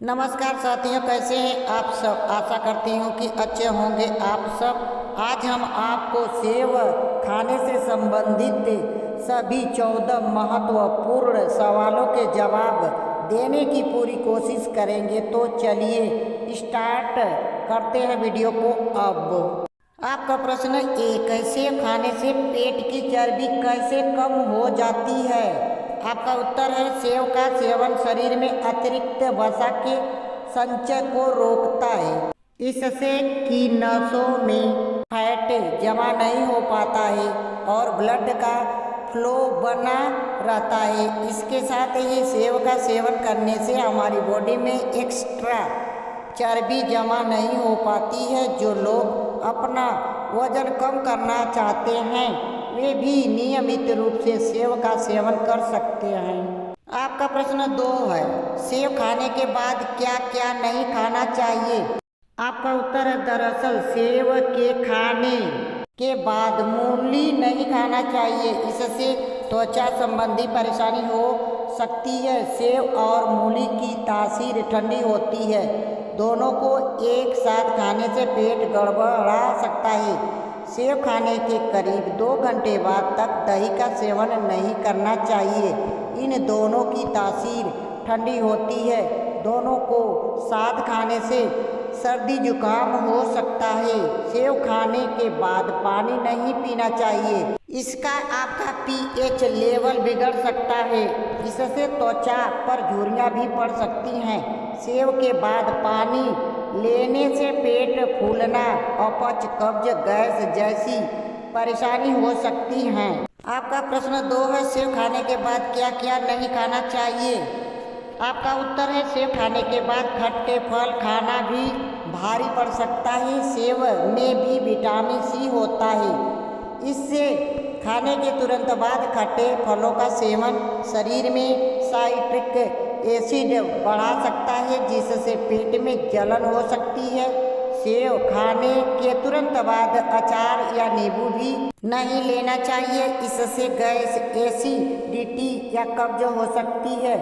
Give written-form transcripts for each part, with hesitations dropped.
नमस्कार साथियों, कैसे हैं आप सब। आशा करती हूँ कि अच्छे होंगे आप सब। आज हम आपको सेव खाने से संबंधित सभी 14 महत्वपूर्ण सवालों के जवाब देने की पूरी कोशिश करेंगे। तो चलिए स्टार्ट करते हैं वीडियो को। अब आपका प्रश्न एक, सेव खाने से पेट की चर्बी कैसे कम हो जाती है। आपका उत्तर है, सेव का सेवन शरीर में अतिरिक्त वसा के संचय को रोकता है। इससे की नसों में फैट जमा नहीं हो पाता है और ब्लड का फ्लो बना रहता है। इसके साथ ही सेव का सेवन करने से हमारी बॉडी में एक्स्ट्रा चर्बी जमा नहीं हो पाती है। जो लोग अपना वजन कम करना चाहते हैं वे भी नियमित रूप से सेव का सेवन कर सकते हैं। आपका प्रश्न 2 है, सेव खाने के बाद क्या क्या नहीं खाना चाहिए। आपका उत्तर है, दरअसल सेव के खाने के बाद मूली नहीं खाना चाहिए। इससे त्वचा संबंधी परेशानी हो सकती है। सेव और मूली की तासीर ठंडी होती है। दोनों को एक साथ खाने से पेट गड़बड़ा सकता है। सेव खाने के करीब 2 घंटे बाद तक दही का सेवन नहीं करना चाहिए। इन दोनों की तासीर ठंडी होती है। दोनों को साथ खाने से सर्दी जुकाम हो सकता है। सेव खाने के बाद पानी नहीं पीना चाहिए। इसका आपका पीएच लेवल बिगड़ सकता है। इससे त्वचा पर झुर्रियाँ भी पड़ सकती हैं। सेव के बाद पानी लेने से पेट फूलना, अपच, कब्ज, गैस जैसी परेशानी हो सकती हैं। आपका प्रश्न 2 है, सेव खाने के बाद क्या क्या नहीं खाना चाहिए। आपका उत्तर है, सेव खाने के बाद खट्टे फल खाना भी भारी पड़ सकता है। सेव में भी विटामिन सी होता है। इससे खाने के तुरंत बाद खट्टे फलों का सेवन शरीर में साइट्रिक एसिड बढ़ा सकता है, जिससे पेट में जलन हो सकती है। सेव खाने के तुरंत बाद अचार या नींबू भी नहीं लेना चाहिए। इससे गैस, एसिडिटी या कब्ज हो सकती है।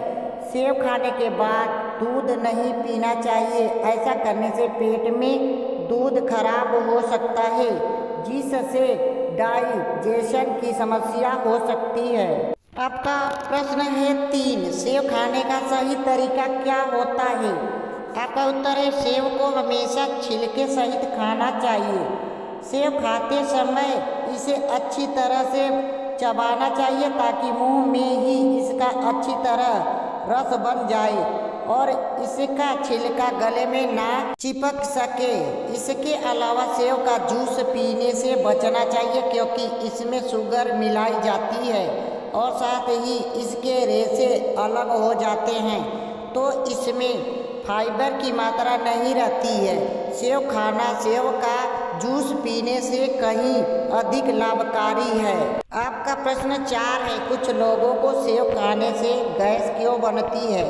सेव खाने के बाद दूध नहीं पीना चाहिए। ऐसा करने से पेट में दूध खराब हो सकता है, जिससे डाइजेशन की समस्या हो सकती है। आपका प्रश्न है 3, सेव खाने का सही तरीका क्या होता है। आपका उत्तर है, सेव को हमेशा छिलके सहित खाना चाहिए। सेव खाते समय इसे अच्छी तरह से चबाना चाहिए ताकि मुंह में ही इसका अच्छी तरह रस बन जाए और इसका छिलका गले में ना चिपक सके। इसके अलावा सेव का जूस पीने से बचना चाहिए, क्योंकि इसमें शुगर मिलाई जाती है और साथ ही इसके रेशे अलग हो जाते हैं, तो इसमें फाइबर की मात्रा नहीं रहती है। सेव खाना सेव का जूस पीने से कहीं अधिक लाभकारी है। आपका प्रश्न 4 है, कुछ लोगों को सेव खाने से गैस क्यों बनती है।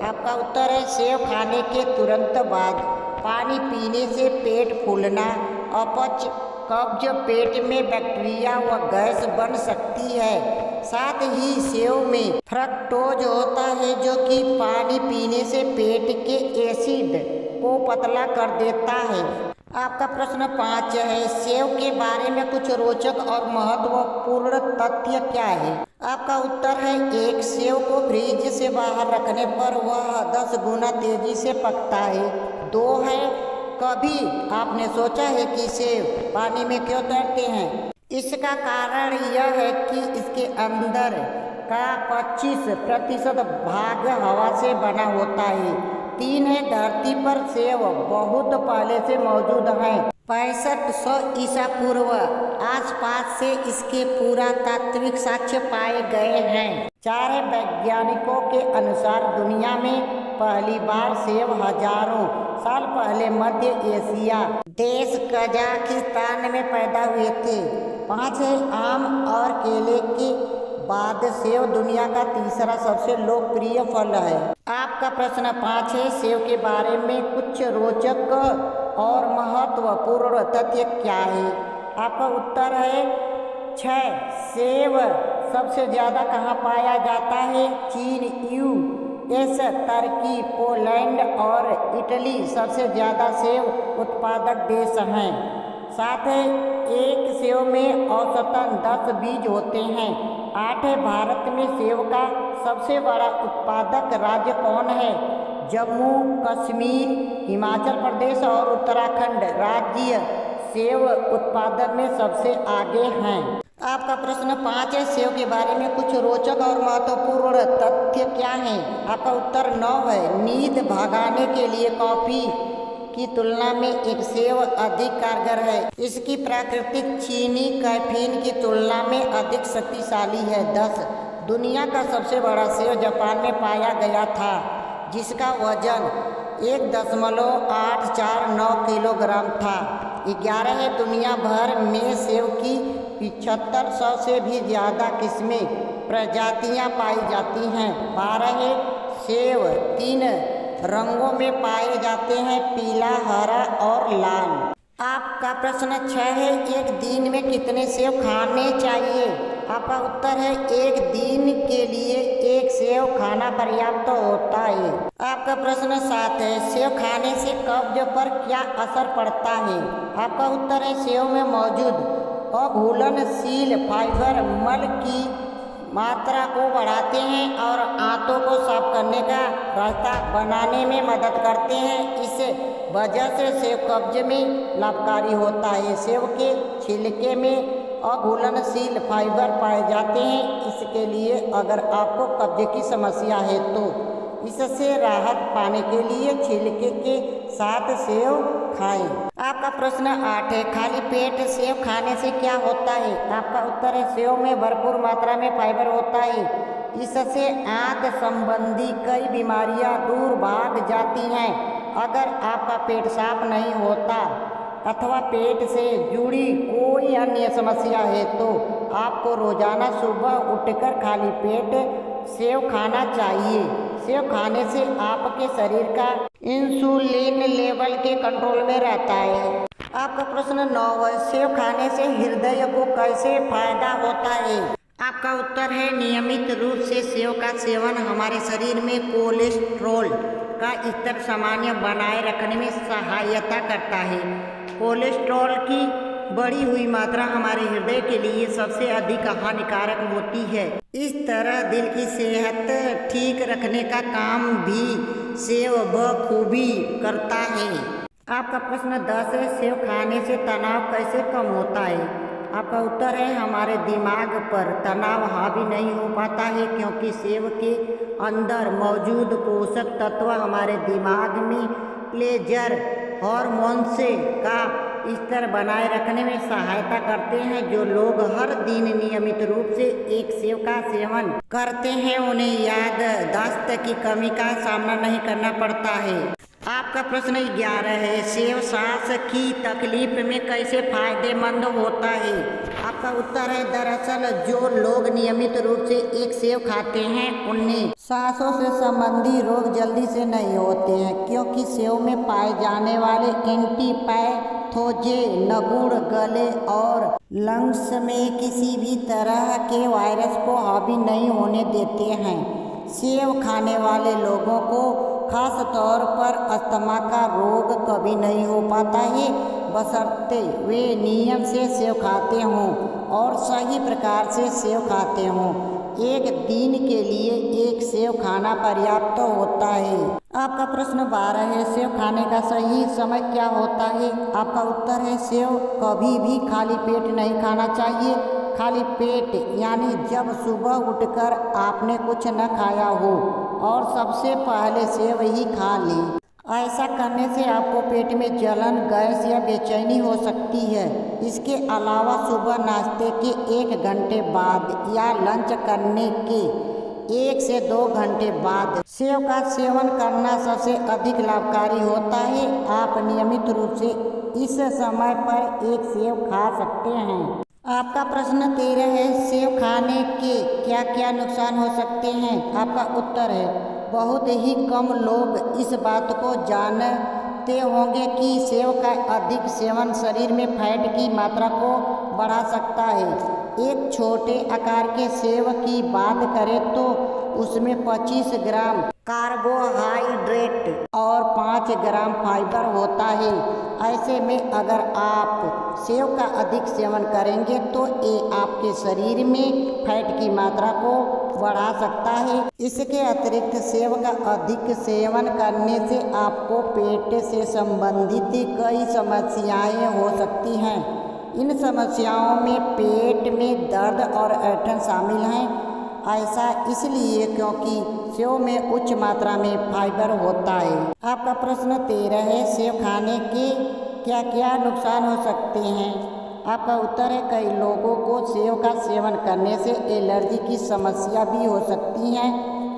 आपका उत्तर है, सेव खाने के तुरंत बाद पानी पीने से पेट फूलना, अपच, कब्ज, पेट में बैक्टीरिया व गैस बन सकती है। साथ ही सेव में फ्रक्टोज होता है, जो कि पानी पीने से पेट के एसिड को पतला कर देता है। आपका प्रश्न 5 है, सेव के बारे में कुछ रोचक और महत्वपूर्ण तथ्य क्या है। आपका उत्तर है, 1, सेव को फ्रिज से बाहर रखने पर वह 10 गुना तेजी से पकता है। 2 है, कभी आपने सोचा है कि सेव पानी में क्यों तैरते हैं। इसका कारण यह है कि इसके अंदर का 25% भाग हवा से बना होता है। 3 है, धरती पर सेव बहुत पहले से मौजूद है। 6500 ईसा पूर्व आसपास से इसके पुरातात्विक साक्ष्य पाए गए हैं। 4 है, वैज्ञानिकों के अनुसार दुनिया में पहली बार सेव हजारों साल पहले मध्य एशिया देश कजाकिस्तान में पैदा हुए थे। 5 है, आम और केले के बाद सेव दुनिया का तीसरा सबसे लोकप्रिय फल है। आपका प्रश्न 5 है, सेव के बारे में कुछ रोचक और महत्वपूर्ण तथ्य क्या है। आपका उत्तर है 6, सेव सबसे ज़्यादा कहाँ पाया जाता है। चीन, यूएस, तुर्की, पोलैंड और इटली सबसे ज़्यादा सेव उत्पादक देश हैं। साथ ही एक सेव में औसतन 10 बीज होते हैं। 8 भारत में सेव का सबसे बड़ा उत्पादक राज्य कौन है? जम्मू कश्मीर, हिमाचल प्रदेश और उत्तराखंड राज्य सेव उत्पादन में सबसे आगे हैं। आपका प्रश्न 5 है, सेव के बारे में कुछ रोचक और महत्वपूर्ण तथ्य क्या हैं? आपका उत्तर 9 है। नींद भगाने के लिए कॉफ़ी की तुलना में एक सेव अधिक कारगर है। इसकी प्राकृतिक चीनी कैफीन की तुलना में अधिक शक्तिशाली है। 10 दुनिया का सबसे बड़ा सेव जापान में पाया गया था, जिसका वजन 1.849 किलोग्राम था। 11 है, दुनिया भर में सेव की 7500 से भी ज़्यादा किस्में प्रजातियां पाई जाती हैं। 12 है, सेव 3 रंगों में पाए जाते हैं, पीला, हरा और लाल। आपका प्रश्न 6 है, एक दिन में कितने सेव खाने चाहिए? आपका उत्तर है, एक दिन के लिए एक सेव खाना पर्याप्त होता है। आपका प्रश्न 7 है, सेव खाने से कब्ज पर क्या असर पड़ता है? आपका उत्तर है, सेव में मौजूद अघुलनशील फाइबर मल की मात्रा को बढ़ाते हैं और आंतों को साफ करने का रास्ता बनाने में मदद करते हैं। इस वजह से सेव कब्ज में लाभकारी होता है। सेव के छिलके में अघुलनशील फाइबर पाए जाते हैं। इसके लिए अगर आपको कब्ज की समस्या है तो इससे राहत पाने के लिए छिलके के साथ सेव खाएं। आपका प्रश्न 8 है, खाली पेट सेव खाने से क्या होता है? आपका उत्तर है, सेव में भरपूर मात्रा में फाइबर होता है। इससे आंत संबंधी कई बीमारियां दूर भाग जाती हैं। अगर आपका पेट साफ नहीं होता अथवा पेट से जुड़ी कोई अन्य समस्या है तो आपको रोजाना सुबह उठकर खाली पेट सेव खाना चाहिए। सेव खाने से आपके शरीर का इंसुलिन लेवल के कंट्रोल में रहता है। आपका प्रश्न 9 है, सेव खाने से हृदय को कैसे फायदा होता है? आपका उत्तर है, नियमित रूप से सेव का सेवन हमारे शरीर में कोलेस्ट्रॉल का स्तर सामान्य बनाए रखने में सहायता करता है। कोलेस्ट्रॉल की बढ़ी हुई मात्रा हमारे हृदय के लिए सबसे अधिक हानिकारक होती है। इस तरह दिल की सेहत ठीक रखने का काम भी सेव बखूबी करता है। आपका प्रश्न 10 है, सेव खाने से तनाव कैसे कम होता है? आपका उत्तर है, हमारे दिमाग पर तनाव हावी नहीं हो पाता है क्योंकि सेव के अंदर मौजूद पोषक तत्व हमारे दिमाग में प्लेजर हार्मोन्स का स्तर बनाए रखने में सहायता करते हैं। जो लोग हर दिन नियमित रूप से एक सेव का सेवन करते हैं उन्हें याददाश्त की कमी का सामना नहीं करना पड़ता है। आपका प्रश्न 11 है, सेव सांस की तकलीफ में कैसे फायदेमंद होता है? आपका उत्तर है, दरअसल जो लोग नियमित रूप से एक सेव खाते हैं उन्हें सांसों से संबंधी रोग जल्दी से नहीं होते हैं क्योंकि सेव में पाए जाने वाले एंटीपैथोजेन गुण गले और लंग्स में किसी भी तरह के वायरस को हावी नहीं होने देते हैं। सेव खाने वाले लोगों को खास तौर पर अस्थमा का रोग कभी नहीं हो पाता है बशर्ते वे नियम से सेव खाते हों और सही प्रकार से सेव खाते हों। एक दिन के लिए एक सेव खाना पर्याप्त होता है। आपका प्रश्न 12 है, सेव खाने का सही समय क्या होता है? आपका उत्तर है, सेव कभी भी खाली पेट नहीं खाना चाहिए। खाली पेट यानी जब सुबह उठकर आपने कुछ न खाया हो और सबसे पहले सेव ही खा लें। ऐसा करने से आपको पेट में जलन, गैस या बेचैनी हो सकती है। इसके अलावा सुबह नाश्ते के 1 घंटे बाद या लंच करने के 1 से 2 घंटे बाद सेव का सेवन करना सबसे अधिक लाभकारी होता है। आप नियमित रूप से इस समय पर एक सेव खा सकते हैं। आपका प्रश्न 13 है, सेव खाने के क्या क्या नुकसान हो सकते हैं? आपका उत्तर है, बहुत ही कम लोग इस बात को जानते होंगे कि सेव का अधिक सेवन शरीर में फैट की मात्रा को बढ़ा सकता है। एक छोटे आकार के सेव की बात करें तो उसमें 25 ग्राम कार्बोहाइड्रेट और 5 ग्राम फाइबर होता है। ऐसे में अगर आप सेव का अधिक सेवन करेंगे तो ये आपके शरीर में फैट की मात्रा को बढ़ा सकता है। इसके अतिरिक्त सेव का अधिक सेवन करने से आपको पेट से संबंधित कई समस्याएं हो सकती हैं। इन समस्याओं में पेट में दर्द और ऐंठन शामिल हैं। ऐसा इसलिए क्योंकि सेव में उच्च मात्रा में फाइबर होता है। आपका प्रश्न 13 है, सेव खाने के क्या क्या नुकसान हो सकते हैं? आपका उत्तर है, कई लोगों को सेव का सेवन करने से एलर्जी की समस्या भी हो सकती है।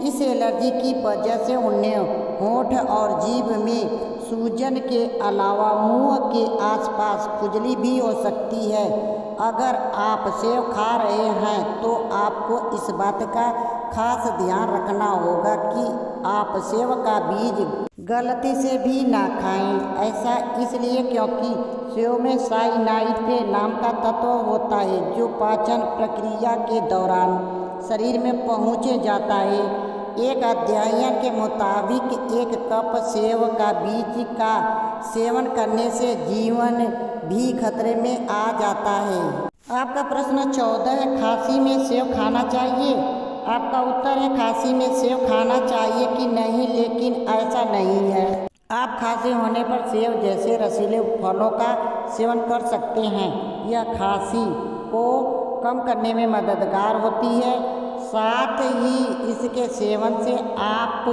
इस एलर्जी की वजह से उन्हें होंठ और जीभ में सूजन के अलावा मुंह के आसपास खुजली भी हो सकती है। अगर आप सेव खा रहे हैं तो आपको इस बात का खास ध्यान रखना होगा कि आप सेव का बीज गलती से भी ना खाएं। ऐसा इसलिए क्योंकि सेव में साइनाइड नाम का तत्व होता है जो पाचन प्रक्रिया के दौरान शरीर में पहुँच जाता है। एक अध्ययन के मुताबिक 1 कप सेव का बीज का सेवन करने से जीवन भी खतरे में आ जाता है। आपका प्रश्न 14 है, खांसी में सेव खाना चाहिए? आपका उत्तर है, खांसी में सेव खाना चाहिए कि नहीं, लेकिन ऐसा नहीं है। आप खांसी होने पर सेव जैसे रसीले फलों का सेवन कर सकते हैं। यह खांसी को कम करने में मददगार होती है। साथ ही इसके सेवन से आप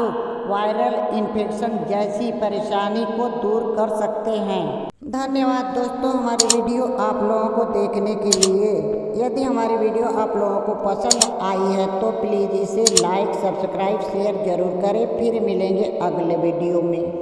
वायरल इन्फेक्शन जैसी परेशानी को दूर कर सकते हैं। धन्यवाद दोस्तों हमारी वीडियो आप लोगों को देखने के लिए। यदि हमारी वीडियो आप लोगों को पसंद आई है तो प्लीज़ इसे लाइक, सब्सक्राइब, शेयर ज़रूर करें। फिर मिलेंगे अगले वीडियो में।